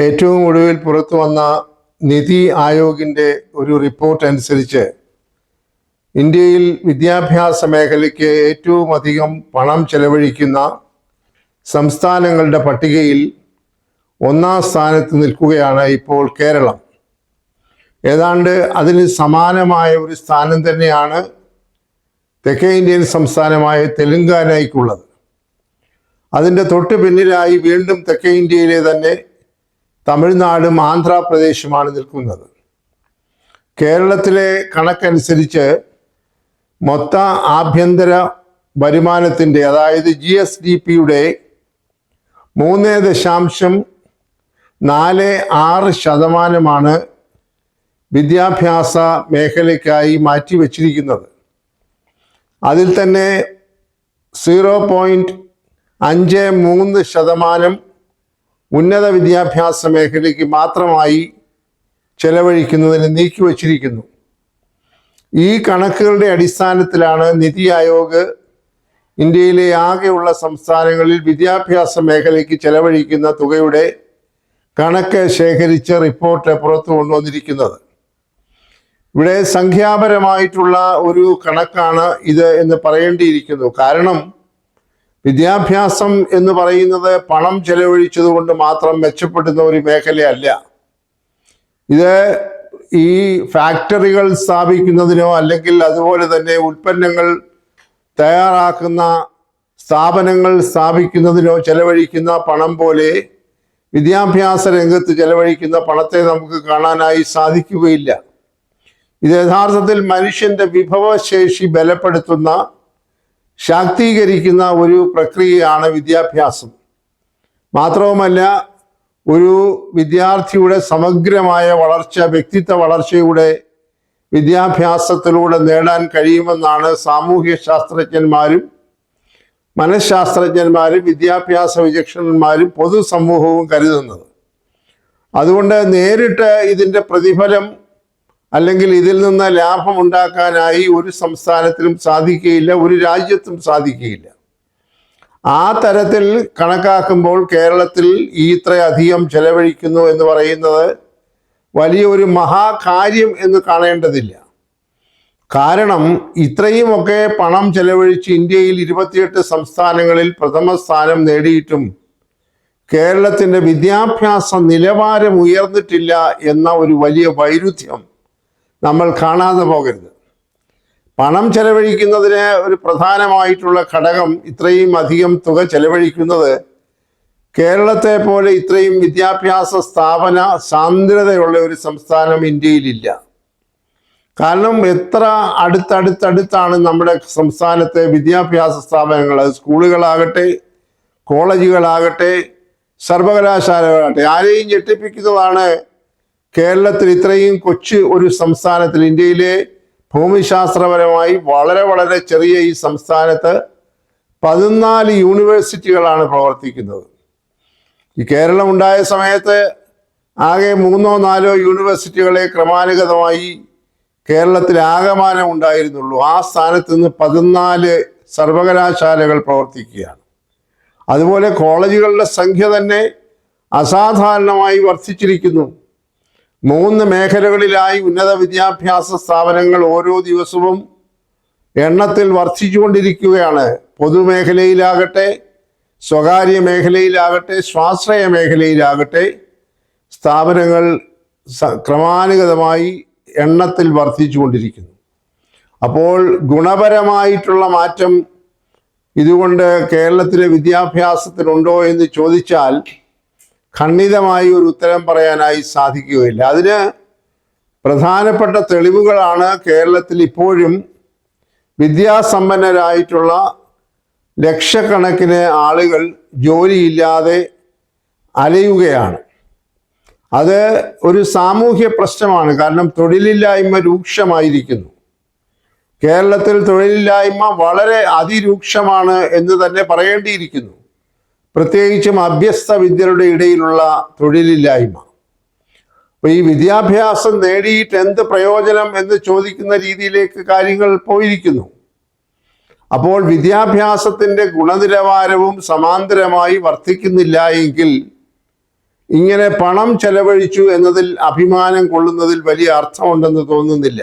ഏറ്റവും ഒടുവിൽ പുറത്തു വന്ന നിതി ആയോഗിൻ്റെ ഒരു റിപ്പോർട്ട് അനുസരിച്ച് ഇന്ത്യയിൽ വിദ്യാഭ്യാസ മേഖലയ്ക്ക് ഏറ്റവും അധികം പണം ചെലവഴിക്കുന്ന സംസ്ഥാനങ്ങളുടെ പട്ടികയിൽ ഒന്നാം സ്ഥാനത്ത് നിൽക്കുകയാണ് ഇപ്പോൾ കേരളം. ഏതാണ്ട് അതിന് സമാനമായ ഒരു സ്ഥാനം തന്നെയാണ് തെക്കേ ഇന്ത്യൻ സംസ്ഥാനമായ തെലുങ്കാനയ്ക്കുള്ളത്. അതിൻ്റെ തൊട്ട് പിന്നിലായി വീണ്ടും തെക്കേ ഇന്ത്യയിലെ തന്നെ തമിഴ്നാടും ആന്ധ്രാപ്രദേശുമാണ് നിൽക്കുന്നത്. കേരളത്തിലെ കണക്കനുസരിച്ച് മൊത്ത ആഭ്യന്തര വരുമാനത്തിൻ്റെ, അതായത് GSDPയുടെ 3.46% വിദ്യാഭ്യാസ മേഖലയ്ക്കായി മാറ്റിവെച്ചിരിക്കുന്നത്. അതിൽ തന്നെ 0.53% ഉന്നത വിദ്യാഭ്യാസ മേഖലയ്ക്ക് മാത്രമായി ചെലവഴിക്കുന്നതിന് നീക്കിവച്ചിരിക്കുന്നു. ഈ കണക്കുകളുടെ അടിസ്ഥാനത്തിലാണ് നിതി ആയോഗ് ഇന്ത്യയിലെ ആകെയുള്ള സംസ്ഥാനങ്ങളിൽ വിദ്യാഭ്യാസ മേഖലയ്ക്ക് ചെലവഴിക്കുന്ന തുകയുടെ കണക്ക് ശേഖരിച്ച് റിപ്പോർട്ട് പുറത്തു കൊണ്ടുവന്നിരിക്കുന്നത്. ഇവിടെ സംഖ്യാപരമായിട്ടുള്ള ഒരു കണക്കാണ് ഇത് എന്ന് പറയേണ്ടിയിരിക്കുന്നു. കാരണം വിദ്യാഭ്യാസം എന്ന് പറയുന്നത് പണം ചെലവഴിച്ചതുകൊണ്ട് മാത്രം മെച്ചപ്പെടുന്ന ഒരു മേഖലയല്ല. ഇത് ഈ ഫാക്ടറികൾ സ്ഥാപിക്കുന്നതിനോ അല്ലെങ്കിൽ അതുപോലെ തന്നെ ഉൽപ്പന്നങ്ങൾ തയ്യാറാക്കുന്ന സ്ഥാപനങ്ങൾ സ്ഥാപിക്കുന്നതിനോ ചെലവഴിക്കുന്ന പണം പോലെ വിദ്യാഭ്യാസ രംഗത്ത് ചെലവഴിക്കുന്ന പണത്തെ നമുക്ക് കാണാനായി സാധിക്കുകയില്ല. ഇത് യഥാർത്ഥത്തിൽ മനുഷ്യൻ്റെ വിഭവശേഷി ബലപ്പെടുത്തുന്ന, ശാക്തീകരിക്കുന്ന ഒരു പ്രക്രിയയാണ് വിദ്യാഭ്യാസം. മാത്രവുമല്ല, ഒരു വിദ്യാർത്ഥിയുടെ സമഗ്രമായ വളർച്ച, വ്യക്തിത്വ വളർച്ചയുടെ വിദ്യാഭ്യാസത്തിലൂടെ നേടാൻ കഴിയുമെന്നാണ് സാമൂഹ്യ ശാസ്ത്രജ്ഞന്മാരും മനഃശാസ്ത്രജ്ഞന്മാരും വിദ്യാഭ്യാസ വിചക്ഷണന്മാരും പൊതുസമൂഹവും കരുതുന്നത്. അതുകൊണ്ട് നേരിട്ട് ഇതിൻ്റെ പ്രതിഫലം അല്ലെങ്കിൽ ഇതിൽ നിന്ന് ലാഭം ഉണ്ടാക്കാനായി ഒരു സംസ്ഥാനത്തിലും സാധിക്കുകയില്ല, ഒരു രാജ്യത്തും സാധിക്കുകയില്ല. ആ തരത്തിൽ കണക്കാക്കുമ്പോൾ കേരളത്തിൽ ഇത്രയധികം ചെലവഴിക്കുന്നു എന്ന് പറയുന്നത് വലിയൊരു മഹാകാര്യം എന്ന് കാണേണ്ടതില്ല. കാരണം ഇത്രയുമൊക്കെ പണം ചെലവഴിച്ച് ഇന്ത്യയിൽ 28 സംസ്ഥാനങ്ങളിൽ പ്രഥമ സ്ഥാനം നേടിയിട്ടും കേരളത്തിൻ്റെ വിദ്യാഭ്യാസ നിലവാരം ഉയർന്നിട്ടില്ല എന്ന ഒരു വലിയ വൈരുദ്ധ്യം നമ്മൾ കാണാതെ പോകരുത്. പണം ചെലവഴിക്കുന്നതിന് ഒരു പ്രധാനമായിട്ടുള്ള ഘടകം, ഇത്രയും അധികം തുക ചെലവഴിക്കുന്നത് കേരളത്തെ പോലെ ഇത്രയും വിദ്യാഭ്യാസ സ്ഥാപന സാന്ദ്രതയുള്ള ഒരു സംസ്ഥാനം ഇന്ത്യയിലില്ല. കാരണം എത്ര അടുത്തടുത്താണ് നമ്മുടെ സംസ്ഥാനത്തെ വിദ്യാഭ്യാസ സ്ഥാപനങ്ങൾ, സ്കൂളുകളാകട്ടെ, കോളേജുകളാകട്ടെ, സർവകലാശാലകളാകട്ടെ. ആരെയും ഞെട്ടിപ്പിക്കുന്നതാണ് കേരളത്തിൽ ഇത്രയും കൊച്ചു ഒരു സംസ്ഥാനത്തിൽ, ഇന്ത്യയിലെ ഭൂമിശാസ്ത്രപരമായി വളരെ വളരെ ചെറിയ ഈ സംസ്ഥാനത്ത് 14 യൂണിവേഴ്സിറ്റികളാണ് പ്രവർത്തിക്കുന്നത്. ഈ കേരളം ഉണ്ടായ സമയത്ത് ആകെ 3-4 യൂണിവേഴ്സിറ്റികളെ ക്രമാനുഗതമായി കേരളത്തിൽ ആകമാനം ഉണ്ടായിരുന്നുള്ളൂ. ആ സ്ഥാനത്ത് നിന്ന് 14 സർവകലാശാലകൾ പ്രവർത്തിക്കുകയാണ്. അതുപോലെ കോളേജുകളുടെ സംഖ്യ തന്നെ അസാധാരണമായി വർദ്ധിച്ചിരിക്കുന്നു. 3 മേഖലകളിലായി ഉന്നത വിദ്യാഭ്യാസ സ്ഥാപനങ്ങൾ ഓരോ ദിവസവും എണ്ണത്തിൽ വർദ്ധിച്ചുകൊണ്ടിരിക്കുകയാണ്. പൊതുമേഖലയിലാകട്ടെ, സ്വകാര്യ മേഖലയിലാകട്ടെ, സ്വാശ്രയ മേഖലയിലാകട്ടെ സ്ഥാപനങ്ങൾ ക്രമാനുഗതമായി എണ്ണത്തിൽ വർദ്ധിച്ചുകൊണ്ടിരിക്കുന്നു. അപ്പോൾ ഗുണപരമായിട്ടുള്ള മാറ്റം ഇതുകൊണ്ട് കേരളത്തിലെ വിദ്യാഭ്യാസത്തിനുണ്ടോ എന്ന് ചോദിച്ചാൽ ഖണ്ഡിതമായി ഒരു ഉത്തരം പറയാനായി സാധിക്കുകയില്ല. അതിന് പ്രധാനപ്പെട്ട തെളിവുകളാണ് കേരളത്തിൽ ഇപ്പോഴും വിദ്യാസമ്പന്നരായിട്ടുള്ള ലക്ഷക്കണക്കിന് ആളുകൾ ജോലിയില്ലാതെ അലയുകയാണ്. അത് ഒരു സാമൂഹ്യ പ്രശ്നമാണ്. കാരണം തൊഴിലില്ലായ്മ രൂക്ഷമായിരിക്കുന്നു. കേരളത്തിൽ തൊഴിലില്ലായ്മ വളരെ അതിരൂക്ഷമാണ് എന്ന് തന്നെ പറയേണ്ടിയിരിക്കുന്നു. പ്രത്യേകിച്ചും അഭ്യസ്ത വിദ്യരുടെ ഇടയിലുള്ള തൊഴിലില്ലായ്മ. അപ്പോൾ ഈ വിദ്യാഭ്യാസം നേടിയിട്ട് എന്ത് പ്രയോജനം എന്ന് ചോദിക്കുന്ന രീതിയിലേക്ക് കാര്യങ്ങൾ പോയിരിക്കുന്നു. അപ്പോൾ വിദ്യാഭ്യാസത്തിൻ്റെ ഗുണനിലവാരവും സമാന്തരമായി വർദ്ധിക്കുന്നില്ല എങ്കിൽ ഇങ്ങനെ പണം ചെലവഴിച്ചു എന്നതിൽ അഭിമാനം കൊള്ളുന്നതിൽ വലിയ അർത്ഥമുണ്ടെന്ന് തോന്നുന്നില്ല.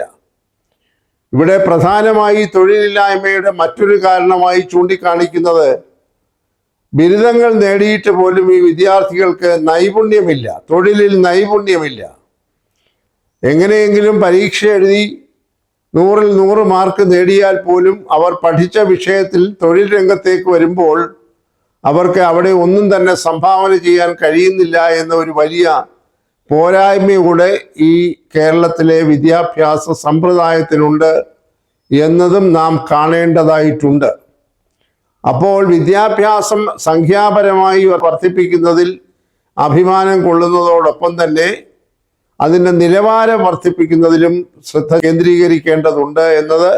ഇവിടെ പ്രധാനമായി തൊഴിലില്ലായ്മയുടെ മറ്റൊരു കാരണമായി ചൂണ്ടിക്കാണിക്കുന്നത് ബിരുദങ്ങൾ നേടിയിട്ട് പോലും ഈ വിദ്യാർത്ഥികൾക്ക് നൈപുണ്യമില്ല, തൊഴിലിൽ നൈപുണ്യമില്ല. എങ്ങനെയെങ്കിലും പരീക്ഷ എഴുതി 100-ൽ 100 മാർക്ക് നേടിയാൽ പോലും അവർ പഠിച്ച വിഷയത്തിൽ തൊഴിൽ രംഗത്തേക്ക് വരുമ്പോൾ അവർക്ക് അവിടെ ഒന്നും തന്നെ സംഭാവന ചെയ്യാൻ കഴിയുന്നില്ല എന്ന ഒരു വലിയ പോരായ്മയൂടെ ഈ കേരളത്തിലെ വിദ്യാഭ്യാസ സമ്പ്രദായത്തിനുണ്ട് എന്നതും നാം കാണേണ്ടതായിട്ടുണ്ട്. അപ്പോൾ വിദ്യാഭ്യാസം സംഖ്യാപരമായി വർദ്ധിപ്പിക്കുന്നതിൽ അഭിമാനം കൊള്ളുന്നതോടൊപ്പം തന്നെ അതിൻ്റെ നിലവാരം വർദ്ധിപ്പിക്കുന്നതിലും ശ്രദ്ധ കേന്ദ്രീകരിക്കേണ്ടതുണ്ട് എന്നത്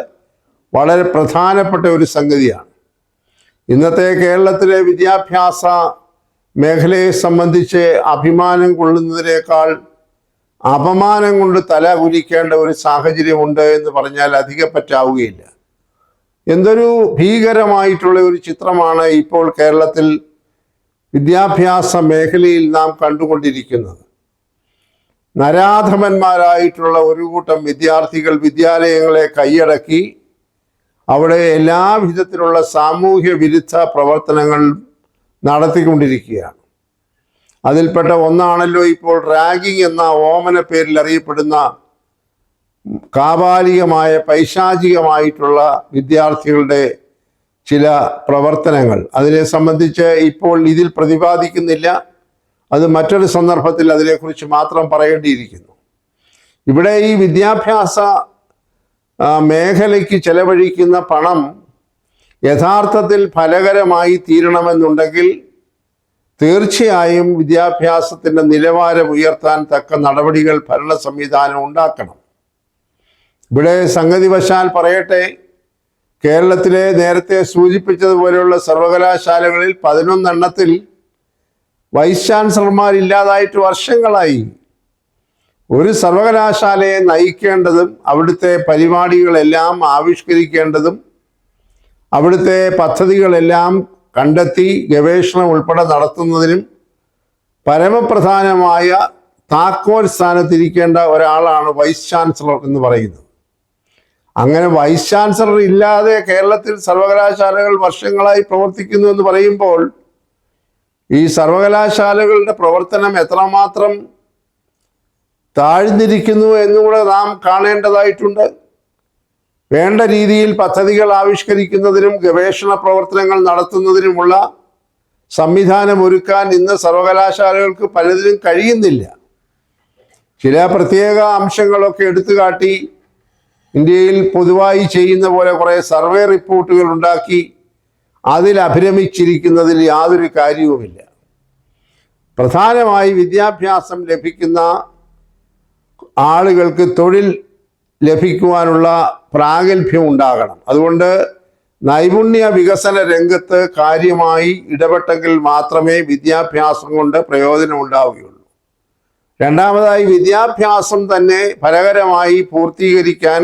വളരെ പ്രധാനപ്പെട്ട ഒരു സംഗതിയാണ്. ഇന്നത്തെ കേരളത്തിലെ വിദ്യാഭ്യാസ മേഖലയെ സംബന്ധിച്ച് അഭിമാനം കൊള്ളുന്നതിനേക്കാൾ അപമാനം കൊണ്ട് തല കുലിക്കേണ്ട ഒരു സാഹചര്യമുണ്ട് എന്ന് പറഞ്ഞാൽ അധികപ്പറ്റാവുകയില്ല. എന്തൊരു ഭീകരമായിട്ടുള്ള ഒരു ചിത്രമാണ് ഇപ്പോൾ കേരളത്തിൽ വിദ്യാഭ്യാസ മേഖലയിൽ നാം കണ്ടുകൊണ്ടിരിക്കുന്നത്. നരാധമന്മാരായിട്ടുള്ള ഒരു കൂട്ടം വിദ്യാർത്ഥികൾ വിദ്യാലയങ്ങളെ കൈയടക്കി അവിടെ എല്ലാ വിധത്തിലുള്ള സാമൂഹ്യ വിരുദ്ധ പ്രവർത്തനങ്ങൾ നടത്തിക്കൊണ്ടിരിക്കുകയാണ്. അതിൽപ്പെട്ട ഒന്നാണല്ലോ ഇപ്പോൾ റാഗിംഗ് എന്ന ഓമന പേരിൽ അറിയപ്പെടുന്ന കാപാലികമായ പൈശാചികമായിട്ടുള്ള വിദ്യാർത്ഥികളുടെ ചില പ്രവർത്തനങ്ങൾ. അതിനെ സംബന്ധിച്ച് ഇപ്പോൾ ഇതിൽ പ്രതിപാദിക്കുന്നില്ല, അത് മറ്റൊരു സന്ദർഭത്തിൽ അതിനെക്കുറിച്ച് മാത്രം പറയേണ്ടിയിരിക്കുന്നു. ഇവിടെ ഈ വിദ്യാഭ്യാസ മേഖലയ്ക്ക് ചെലവഴിക്കുന്ന പണം യഥാർത്ഥത്തിൽ ഫലകരമായി തീരണമെന്നുണ്ടെങ്കിൽ തീർച്ചയായും വിദ്യാഭ്യാസത്തിൻ്റെ നിലവാരം ഉയർത്താൻ തക്ക നടപടികൾ ഭരണ സംവിധാനം ഉണ്ടാക്കണം. ഇവിടെ സംഗതിവശാൽ പറയട്ടെ, കേരളത്തിലെ നേരത്തെ സൂചിപ്പിച്ചതുപോലെയുള്ള സർവകലാശാലകളിൽ 11 എണ്ണത്തിൽ വൈസ് ചാൻസലർമാരില്ലാതായിട്ട് വർഷങ്ങളായി. ഒരു സർവകലാശാലയെ നയിക്കേണ്ടതും അവിടുത്തെ പരിപാടികളെല്ലാം ആവിഷ്കരിക്കേണ്ടതും അവിടുത്തെ പദ്ധതികളെല്ലാം കണ്ടെത്തി ഗവേഷണം ഉൾപ്പെടെ നടത്തുന്നതിനും പരമപ്രധാനമായ താക്കോൽ സ്ഥാനത്തിരിക്കേണ്ട ഒരാളാണ് വൈസ് ചാൻസലർ എന്ന് പറയുന്നത്. അങ്ങനെ വൈസ് ചാൻസലർ ഇല്ലാതെ കേരളത്തിൽ സർവകലാശാലകൾ വർഷങ്ങളായി പ്രവർത്തിക്കുന്നു എന്ന് പറയുമ്പോൾ ഈ സർവകലാശാലകളുടെ പ്രവർത്തനം എത്രമാത്രം താഴ്ന്നിരിക്കുന്നു എന്നുകൂടെ നാം കാണേണ്ടതായിട്ടുണ്ട്. വേണ്ട രീതിയിൽ പദ്ധതികൾ ആവിഷ്കരിക്കുന്നതിനും ഗവേഷണ പ്രവർത്തനങ്ങൾ നടത്തുന്നതിനുമുള്ള സംവിധാനം ഒരുക്കാൻ ഇന്ന് സർവകലാശാലകൾക്ക് പലതിനും കഴിയുന്നില്ല. ചില പ്രത്യേക അംശങ്ങളൊക്കെ എടുത്തു കാട്ടി ഇന്ത്യയിൽ പൊതുവായി ചെയ്യുന്ന പോലെ കുറേ സർവേ റിപ്പോർട്ടുകൾ ഉണ്ടാക്കി അതിൽ അഭിരമിച്ചിരിക്കുന്നതിൽ യാതൊരു കാര്യവുമില്ല. പ്രധാനമായി വിദ്യാഭ്യാസം ലഭിക്കുന്ന ആളുകൾക്ക് തൊഴിൽ ലഭിക്കുവാനുള്ള പ്രാഗൽഭ്യം ഉണ്ടാകണം. അതുകൊണ്ട് നൈപുണ്യ വികസന രംഗത്ത് കാര്യമായി ഇടപെട്ടെങ്കിൽ മാത്രമേ വിദ്യാഭ്യാസം കൊണ്ട് പ്രയോജനം ഉണ്ടാവുകയുള്ളൂ. രണ്ടാമതായി, വിദ്യാഭ്യാസം തന്നെ ഫലകരമായി പൂർത്തീകരിക്കാൻ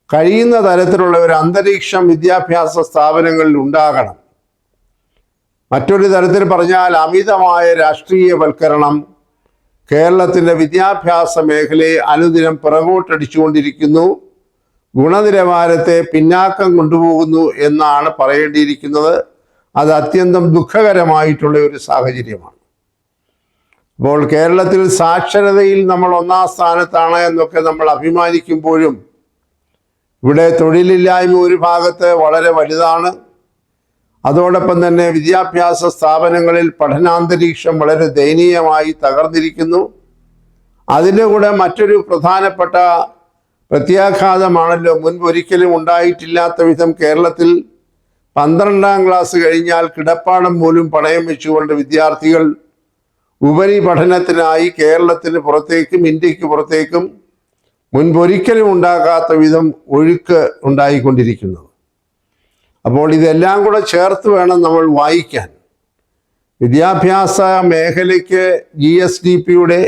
കഴിയുന്ന തരത്തിലുള്ള ഒരു അന്തരീക്ഷം വിദ്യാഭ്യാസ സ്ഥാപനങ്ങളിൽ ഉണ്ടാകണം. മറ്റൊരു തരത്തിൽ പറഞ്ഞാൽ അമിതമായ രാഷ്ട്രീയവൽക്കരണം കേരളത്തിൻ്റെ വിദ്യാഭ്യാസ മേഖലയെ അനുദിനം പിറകോട്ടടിച്ചുകൊണ്ടിരിക്കുന്നു, ഗുണനിലവാരത്തെ പിന്നാക്കം കൊണ്ടുപോകുന്നു എന്നാണ് പറയേണ്ടിയിരിക്കുന്നത്. അത് അത്യന്തം ദുഃഖകരമായിട്ടുള്ള ഒരു സാഹചര്യമാണ്. അപ്പോൾ കേരളത്തിൽ സാക്ഷരതയിൽ നമ്മൾ 1-ാം സ്ഥാനത്താണ് എന്നൊക്കെ നമ്മൾ അഭിമാനിക്കുമ്പോഴും ഇവിടെ തൊഴിലില്ലായ്മ ഒരു ഭാഗത്ത് വളരെ വലുതാണ്. അതോടൊപ്പം തന്നെ വിദ്യാഭ്യാസ സ്ഥാപനങ്ങളിൽ പഠനാന്തരീക്ഷം വളരെ ദയനീയമായി തകർന്നിരിക്കുന്നു. അതിൻ്റെ കൂടെ മറ്റൊരു പ്രധാനപ്പെട്ട പ്രത്യാഘാതമാണല്ലോ മുൻപൊരിക്കലും ഉണ്ടായിട്ടില്ലാത്ത വിധം കേരളത്തിൽ 12ാം ക്ലാസ് കഴിഞ്ഞാൽ കിടപ്പാടം പോലും പണയം വെച്ചുകൊണ്ട് വിദ്യാർത്ഥികൾ ഉപരിപഠനത്തിനായി കേരളത്തിന് പുറത്തേക്കും ഇന്ത്യക്ക് പുറത്തേക്കും മുൻപൊരിക്കലും ഉണ്ടാകാത്ത വിധം ഒഴുക്ക് ഉണ്ടായിക്കൊണ്ടിരിക്കുന്നത്. അപ്പോൾ ഇതെല്ലാം കൂടെ ചേർത്ത് വേണം നമ്മൾ വായിക്കാൻ. വിദ്യാഭ്യാസ മേഖലയ്ക്ക് GSDPയുടെ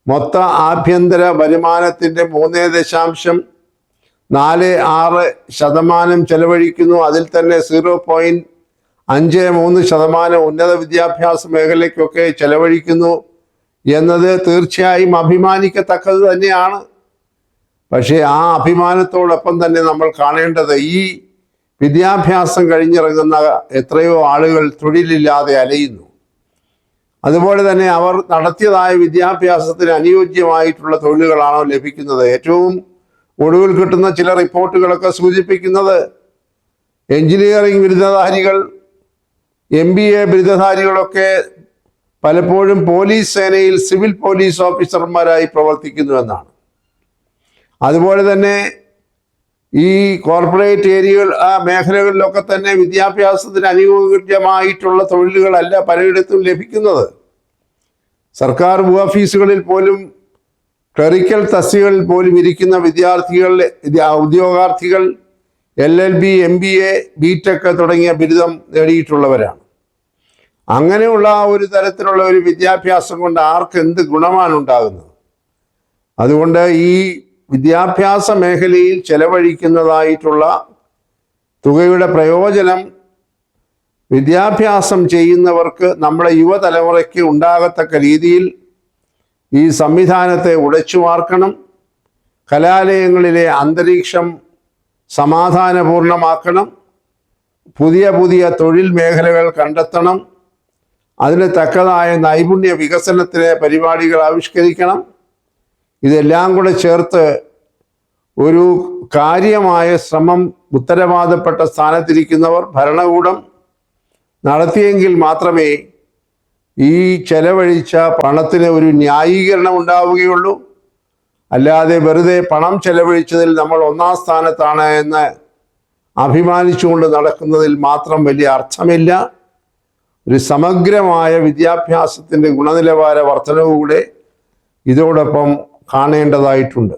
മൊത്ത ആഭ്യന്തര വരുമാനത്തിൻ്റെ 3.46% ചെലവഴിക്കുന്നു. അതിൽ തന്നെ 0.53% ഉന്നത വിദ്യാഭ്യാസ മേഖലയ്ക്കൊക്കെ ചെലവഴിക്കുന്നു. എന്നത് തീർച്ചയായും അഭിമാനിക്കത്തക്കത് തന്നെയാണ്. പക്ഷേ ആ അഭിമാനത്തോടൊപ്പം തന്നെ നമ്മൾ കാണേണ്ടത് ഈ വിദ്യാഭ്യാസം കഴിഞ്ഞിറങ്ങുന്ന എത്രയോ ആളുകൾ തൊഴിലില്ലാതെ അലയുന്നു. അതുപോലെ തന്നെ അവർ നടത്തിയതായ വിദ്യാഭ്യാസത്തിന് അനുയോജ്യമായിട്ടുള്ള തൊഴിലുകളാണോ ലഭിക്കുന്നത്? ഏറ്റവും ഒടുവിൽ കിട്ടുന്ന ചില റിപ്പോർട്ടുകളൊക്കെ സൂചിപ്പിക്കുന്നത് എഞ്ചിനീയറിംഗ് ബിരുദധാരികൾ, MBA ബിരുദധാരികളൊക്കെ പലപ്പോഴും പോലീസ് സേനയിൽ സിവിൽ പോലീസ് ഓഫീസർമാരായി പ്രവർത്തിക്കുന്നു എന്നാണ്. അതുപോലെ തന്നെ ഈ കോർപ്പറേറ്റ് മേഖലകളിലൊക്കെ തന്നെ വിദ്യാഭ്യാസത്തിന് അനുയോജ്യമായിട്ടുള്ള തൊഴിലുകളല്ല പലയിടത്തും ലഭിക്കുന്നത്. സർക്കാർ ഓഫീസുകളിൽ പോലും ക്ലറിക്കൽ തസ്തികകളിൽ പോലും ഇരിക്കുന്ന ഉദ്യോഗാർത്ഥികൾ LLB, MBA, BTech തുടങ്ങിയ ബിരുദം നേടിയിട്ടുള്ളവരാണ്. അങ്ങനെയുള്ള ഒരു തരത്തിലുള്ള ഒരു വിദ്യാഭ്യാസം കൊണ്ട് ആർക്ക് എന്ത് ഗുണമാണ് ഉണ്ടാകുന്നത്? അതുകൊണ്ട് ഈ വിദ്യാഭ്യാസ മേഖലയിൽ ചെലവഴിക്കുന്നതായിട്ടുള്ള തുകയുടെ പ്രയോജനം വിദ്യാഭ്യാസം ചെയ്യുന്നവർക്ക്, നമ്മുടെ യുവതലമുറയ്ക്ക് ഉണ്ടാകത്തക്ക രീതിയിൽ ഈ സംവിധാനത്തെ ഉടച്ചു വാർക്കണം. കലാലയങ്ങളിലെ അന്തരീക്ഷം സമാധാനപൂർണമാക്കണം. പുതിയ പുതിയ തൊഴിൽ മേഖലകൾ കണ്ടെത്തണം. അതിന് തക്കതായ നൈപുണ്യ വികസനത്തിന് പരിപാടികൾ ആവിഷ്കരിക്കണം. ഇതെല്ലാം കൂടെ ചേർത്ത് ഒരു കാര്യമായ ശ്രമം ഉത്തരവാദപ്പെട്ട സ്ഥാനത്തിരിക്കുന്നവർ, ഭരണകൂടം നടത്തിയെങ്കിൽ മാത്രമേ ഈ ചെലവഴിച്ച പണത്തിന് ഒരു ന്യായീകരണം ഉണ്ടാവുകയുള്ളൂ. അല്ലാതെ വെറുതെ പണം ചെലവഴിച്ചതിൽ നമ്മൾ ഒന്നാം സ്ഥാനത്താണ് എന്ന് അഭിമാനിച്ചുകൊണ്ട് നടക്കുന്നതിൽ മാത്രം വലിയ അർത്ഥമില്ല. ഒരു സമഗ്രമായ വിദ്യാഭ്യാസത്തിൻ്റെ ഗുണനിലവാര വർധനവ് കൂടെ ഇതോടൊപ്പം കാണേണ്ടതായിട്ടുണ്ട്.